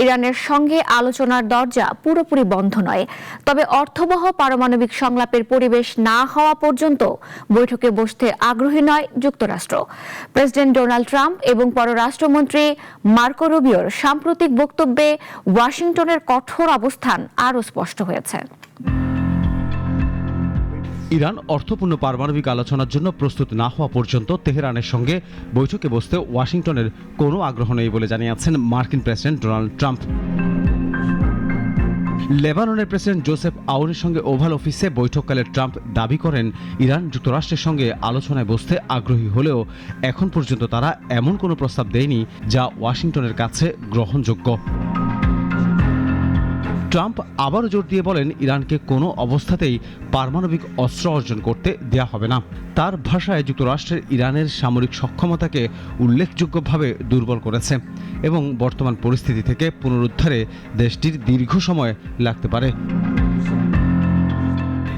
ইরানের সঙ্গে আলোচনার দরজা পুরোপুরি বন্ধ নয়, তবে অর্থবহ পারমাণবিক সংলাপের পরিবেশ না হওয়া পর্যন্ত বৈঠকে বসতে আগ্রহী নয় যুক্তরাষ্ট্র। প্রেসিডেন্ট ডোনাল্ড ট্রাম্প এবং পররাষ্ট্রমন্ত্রী মার্কো রুবিওর সাম্প্রতিক বক্তব্যে ওয়াশিংটনের কঠোর অবস্থান আরও স্পষ্ট হয়েছে। ইরান অর্থপূর্ণ পারমাণবিক আলোচনার জন্য প্রস্তুত না হওয়া পর্যন্ত তেহরানের সঙ্গে বৈঠকে বসতে ওয়াশিংটনের কোনো আগ্রহ নেই বলে জানিয়েছেন মার্কিন প্রেসিডেন্ট ডোনাল্ড ট্রাম্প। লেবাননের প্রেসিডেন্ট জোসেফ আউনের সঙ্গে ওভাল অফিসে বৈঠককালে ট্রাম্প দাবি করেন ইরান যুক্তরাষ্ট্রের সঙ্গে আলোচনায় বসতে আগ্রহী হলেও এখন পর্যন্ত তারা এমন কোনো প্রস্তাব দেয়নি যা ওয়াশিংটনের কাছে গ্রহণযোগ্য। ট্রাম্প আবারও জোর দিয়ে বলেন ইরানকে কোনো অবস্থাতেই পারমাণবিক অস্ত্র অর্জন করতে দেয়া হবে না। তার ভাষায় যুক্তরাষ্ট্রের ইরানের সামরিক সক্ষমতাকে উল্লেখযোগ্যভাবে দুর্বল করেছে এবং বর্তমান পরিস্থিতি থেকে পুনরুদ্ধারে দেশটির দীর্ঘ সময় লাগতে পারে।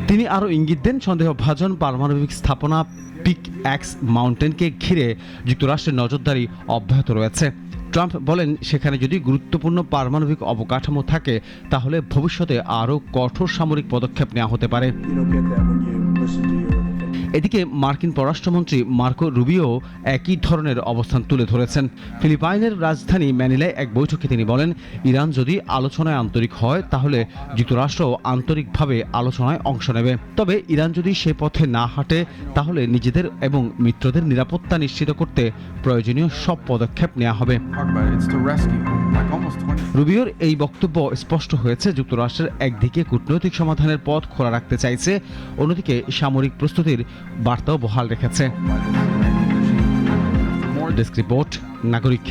তিনি আরও ইঙ্গিত দেন সন্দেহভাজন পারমাণবিক স্থাপনা পিক এক্স মাউন্টেনকে ঘিরে যুক্তরাষ্ট্রের নজরদারি অব্যাহত রয়েছে। ট্রাম্প বলেন সেখানে যদি গুরুত্বপূর্ণ পারমাণবিক অবকাঠামো থাকে তাহলে ভবিষ্যতে আরও কঠোর সামরিক পদক্ষেপ নেওয়া হতে পারে। এদিকে মার্কিন পররাষ্ট্রমন্ত্রী মার্কো রুবিও একই ধরনের অবস্থান তুলে ধরেছেন। ফিলিপাইনের রাজধানী ম্যানিলায় এক বৈঠকে তিনি বলেন ইরান যদি আলোচনায় আন্তরিক হয় তাহলে যুক্তরাষ্ট্র আন্তরিকভাবে আলোচনায় অংশ নেবে, তবে ইরান যদি সে পথে না হাঁটে তাহলে নিজেদের এবং মিত্রদের নিরাপত্তা নিশ্চিত করতে প্রয়োজনীয় সব পদক্ষেপ নেওয়া হবে। রুবিওর এই বক্তব্য স্পষ্ট হয়েছে যুক্তরাষ্ট্রের একদিকে কূটনৈতিক সমাধানের পথ খোলা রাখতে চাইছে, অন্যদিকে সামরিক প্রস্তুতির বার্তাও বহাল রেখেছে। ডেস্ক রিপোর্ট, নাগরিক।